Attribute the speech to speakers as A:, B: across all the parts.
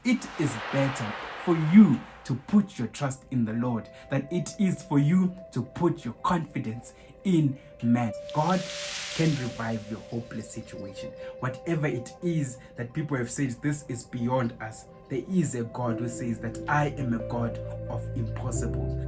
A: It is better for you to put your trust in the Lord than it is for you to put your confidence in man. God can revive your hopeless situation. Whatever it is that people have said, this is beyond us. There is a God who says that I am a God of impossible.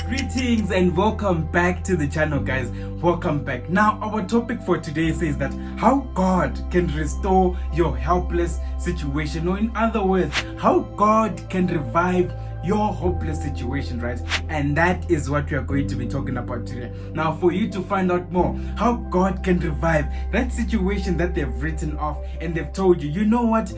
A: Greetings and welcome back to the channel, guys. Welcome back. Now, our topic for today says that how God can restore your helpless situation, or in other words, how God can revive your hopeless situation, right? And that is what we are going to be talking about today. Now, for you to find out more how God can revive that situation that they've written off and they've told you, you know what,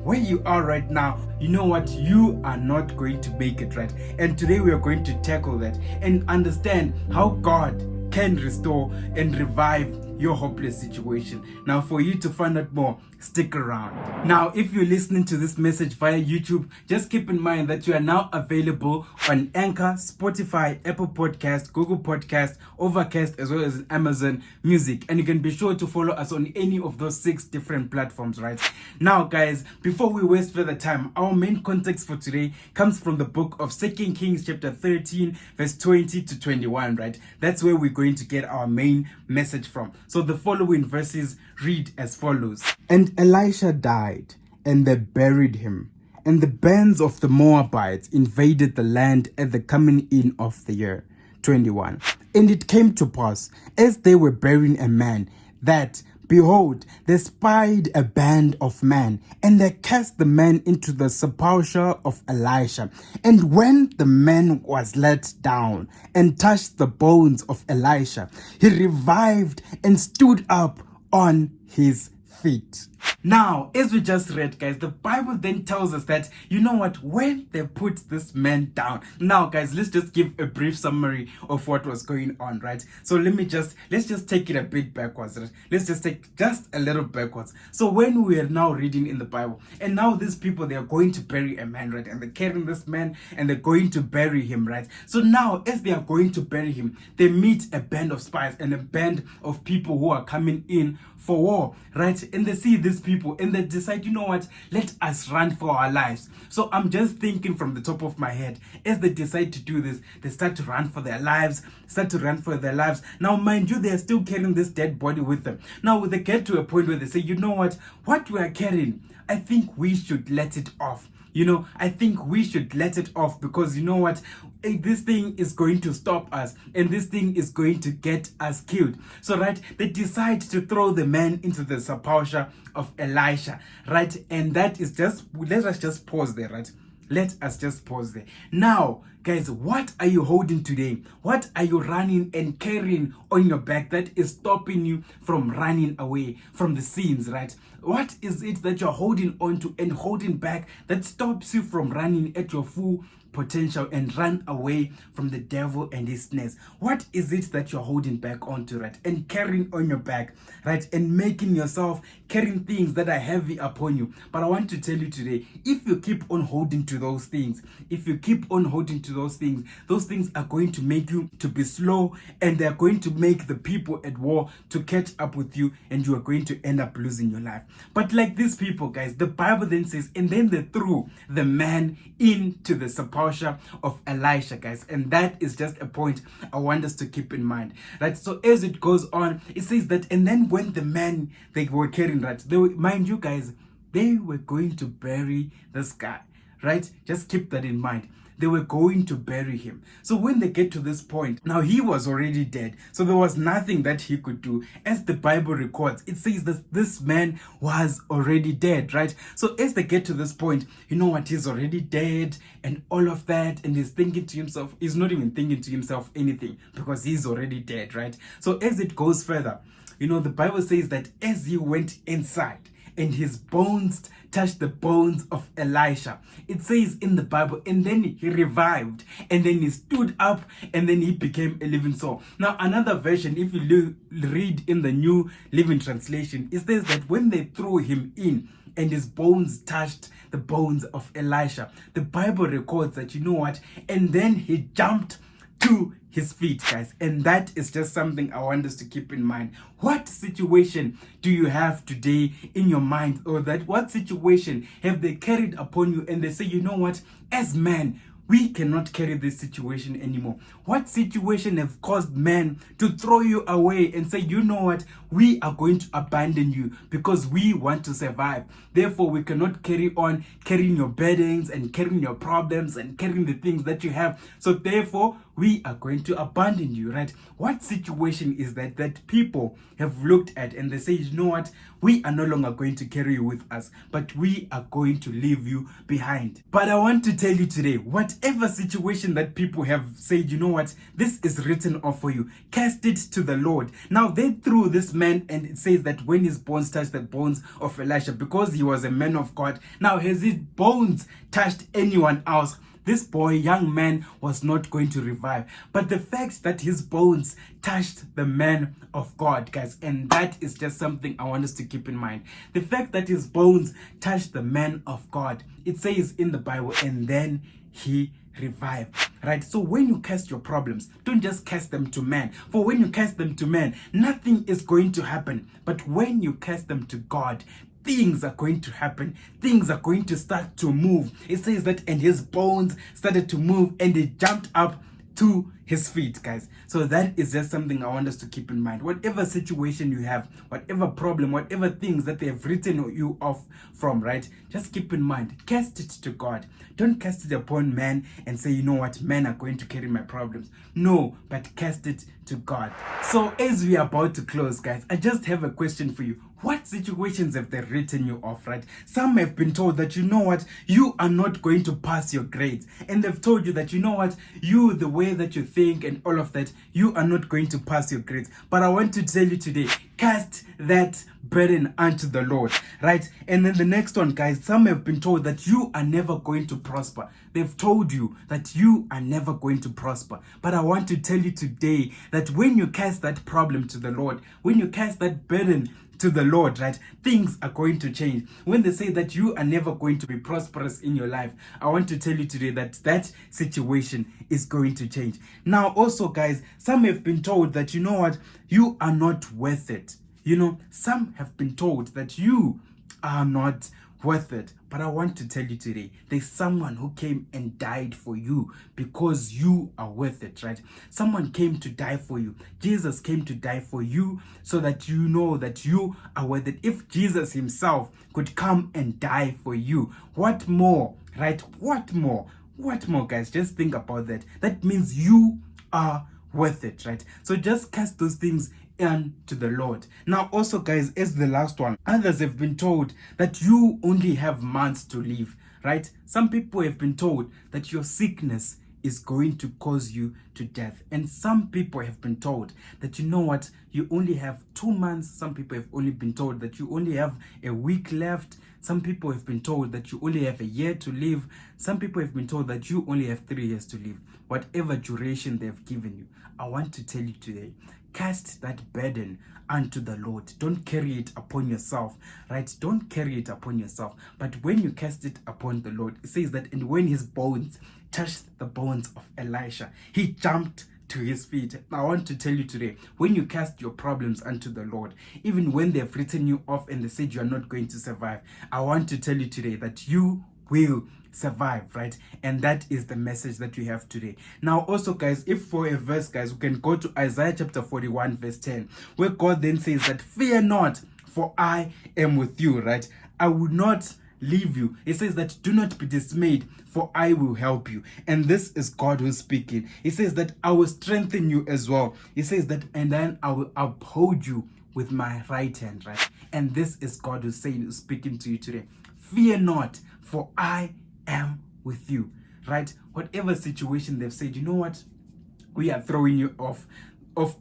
A: where you are right now, you know what, you are not going to make it, right? And today we are going to tackle that and understand how God can restore and revive your hopeless situation. Now, for you to find out more, stick around. Now, if you're listening to this message via YouTube, just keep in mind that you are now available on Anchor, Spotify, Apple Podcast, Google Podcast, Overcast, as well as Amazon Music. And you can be sure to follow us on any of those 6 different platforms, right? Now, guys, before we waste further time, our main context for today comes from the book of 2 Kings chapter 13, verse 20 to 21, right? That's where we're going to get our main message from. So the following verses read as follows. And Elisha died, and they buried him. And the bands of the Moabites invaded the land at the coming in of the year. 21. And it came to pass, as they were burying a man, that, behold, they spied a band of men, and they cast the man into the sepulchre of Elisha. And when the man was let down and touched the bones of Elisha, he revived and stood up on his feet. Now, as we just read, guys, the Bible then tells us that, you know what, when they put this man down. Now, guys, let's just give a brief summary of what was going on, right? So let's just take it a bit backwards, right? Let's just take just a little backwards. So when we are now reading in the Bible, and now these people, they are going to bury a man, right? And they're carrying this man and they're going to bury him, right? So now, as they are going to bury him, they meet a band of spies and a band of people who are coming in for war, right? And they see these people and they decide, you know what, let us run for our lives. So I'm just thinking from the top of my head, as they decide to do this, they start to run for their lives. Now, mind you, they are still carrying this dead body with them. Now, they get to a point where they say, you know what we are carrying, I think we should let it off. I think we should let it off because you know what? This thing is going to stop us and this thing is going to get us killed. So, right, they decide to throw the man into the sepulchre of Elisha, right? And that is let us just pause there, right? Let us just pause there. Now, guys, what are you holding today? What are you running and carrying on your back that is stopping you from running away from the sins, right? What is it that you're holding on to and holding back that stops you from running at your full potential and run away from the devil and his snares? What is it that you're holding back onto, right? And carrying on your back, right? And making yourself carrying things that are heavy upon you. But I want to tell you today, if you keep on holding to those things, those things are going to make you to be slow, and they're going to make the people at war to catch up with you, and you are going to end up losing your life. But like these people, guys, the Bible then says, and then they threw the man into the sepulchre of Elisha, guys. And that is just a point I want us to keep in mind, right? So as it goes on, it says that, and then when the man they were carrying, right, mind you, guys, they were going to bury this guy, right? Just keep that in mind. They were going to bury him. So when they get to this point, now he was already dead. So there was nothing that he could do. As the Bible records, it says that this man was already dead, right? So as they get to this point, you know what, he's already dead and all of that. And he's thinking to himself, he's not even thinking to himself anything because he's already dead, right? So as it goes further, the Bible says that as he went inside, and his bones touched the bones of Elisha. It says in the Bible, and then he revived, and then he stood up, and then he became a living soul. Now, another version, if you read in the New Living Translation, it says that when they threw him in, and his bones touched the bones of Elisha, the Bible records that, and then he jumped to his feet, guys. And that is just something I want us to keep in mind. What situation do you have today in your mind, or that what situation have they carried upon you and they say, you know what, as men, we cannot carry this situation anymore? What situation have caused men to throw you away and say, you know what, we are going to abandon you because we want to survive. Therefore, we cannot carry on carrying your burdens and carrying your problems and carrying the things that you have. So therefore, we are going to abandon you, right? What situation is that people have looked at and they say, you know what, we are no longer going to carry you with us, but we are going to leave you behind. But I want to tell you today, whatever situation that people have said, you know what, this is written off for you, cast it to the Lord. Now they threw this man, and it says that when his bones touched the bones of Elisha, because he was a man of God, now has his bones touched anyone else, this boy, young man, was not going to revive. But the fact that his bones touched the man of God, guys, and that is just something I want us to keep in mind. The fact that his bones touched the man of God, it says in the Bible, and then he revived, right? So when you cast your problems, don't just cast them to man. For when you cast them to man, nothing is going to happen. But when you cast them to God, things are going to happen. Things are going to start to move. It says that, and his bones started to move and they jumped up to his feet, guys. So that is just something I want us to keep in mind. Whatever situation you have, whatever problem, whatever things that they have written you off from, right? Just keep in mind, cast it to God. Don't cast it upon man and say, you know what, men are going to carry my problems. No, but cast it to God. So as we are about to close, guys, I just have a question for you. What situations have they written you off, right? Some have been told that, you know what, you are not going to pass your grades. And they've told you that, you know what, you, the way that you think and all of that, you are not going to pass your grades. But I want to tell you today, cast that burden unto the Lord, right? And then the next one, guys, some have been told that you are never going to prosper. They've told you that you are never going to prosper. But I want to tell you today that when you cast that problem to the Lord, when you cast that burden to the Lord, right, things are going to change. When they say that you are never going to be prosperous in your life, I want to tell you today that that situation is going to change. Now also, guys, some have been told that, you know what, you are not worth it. You know, some have been told that you are not worth it. But I want to tell you today, there's someone who came and died for you because you are worth it, right? Someone came to die for you. Jesus came to die for you so that you know that you are worth it. If Jesus himself could come and die for you, what more, right? What more? What more, guys? Just think about that. That means you are worth it, right? So just cast those things and to the Lord. Now also, guys, as the last one, others have been told that you only have months to live, right? Some people have been told that your sickness is going to cause you to death. And some people have been told that, you know what, you only have 2 months. Some people have only been told that you only have a week left. Some people have been told that you only have a year to live. Some people have been told that you only have 3 years to live. Whatever duration they've given you, I want to tell you today, cast that burden unto the Lord. Don't carry it upon yourself, right? Don't carry it upon yourself. But when you cast it upon the Lord, it says that, and when his bones touched the bones of Elisha, he jumped to his feet. I want to tell you today, when you cast your problems unto the Lord, even when they've written you off and they said you are not going to survive, I want to tell you today that you will survive, right? And that is the message that we have today. Now also, guys, if for a verse, guys, we can go to Isaiah chapter 41 verse 10, where God then says that, fear not, for I am with you, right? I will not leave you. It says that, do not be dismayed, for I will help you. And this is God who's speaking. He says that I will strengthen you as well. He says that, and then I will uphold you with my right hand, right? And this is God who's saying, who's speaking to you today. Fear not, for I am with you, right? Whatever situation they've said, you know what, we are throwing you off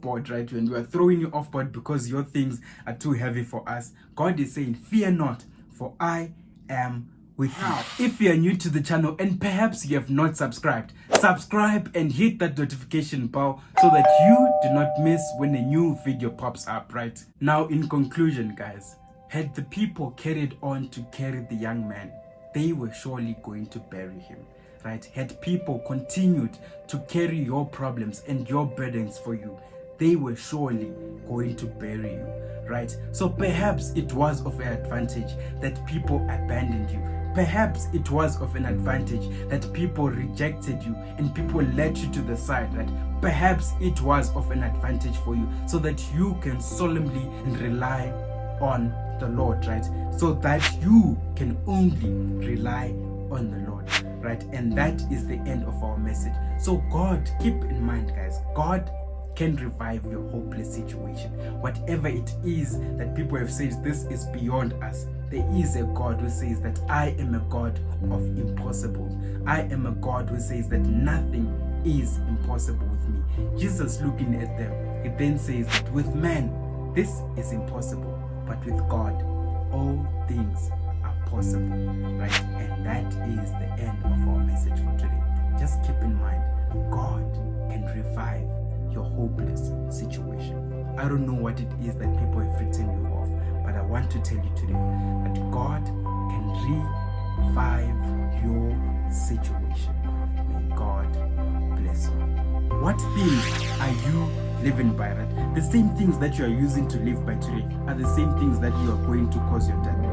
A: board, right? When we are throwing you off board because your things are too heavy for us, God is saying, fear not, for I am with you. If you are new to the channel and perhaps you have not subscribed, subscribe and hit that notification bell so that you do not miss when a new video pops up, right? Now, in conclusion, guys, had the people carried on to carry the young man, they were surely going to bury him, right, had people continued to carry your problems and your burdens for you, they were surely going to bury you, right? So perhaps it was of an advantage that people abandoned you. Perhaps it was of an advantage that people rejected you and people let you to the side, right? Perhaps it was of an advantage for you so that you can solemnly rely on the Lord, right? So that you can only rely on the Lord, right? And that is the end of our message. So God, keep in mind, guys, God can revive your hopeless situation. Whatever it is that people have said, this is beyond us, there is a God who says that I am a God of impossibles. I am a God who says that nothing is impossible with me. Jesus, looking at them, it then says that with man this is impossible, but with God all things are possible, right? And that is the end of our message for today. Just keep in mind, God can revive your hopeless situation. I don't know what it is that people have written you off, but I want to tell you today that God can revive your situation. May God bless you. What things are you living by, right? The same things that you are using to live by today are the same things that you are going to cause your death.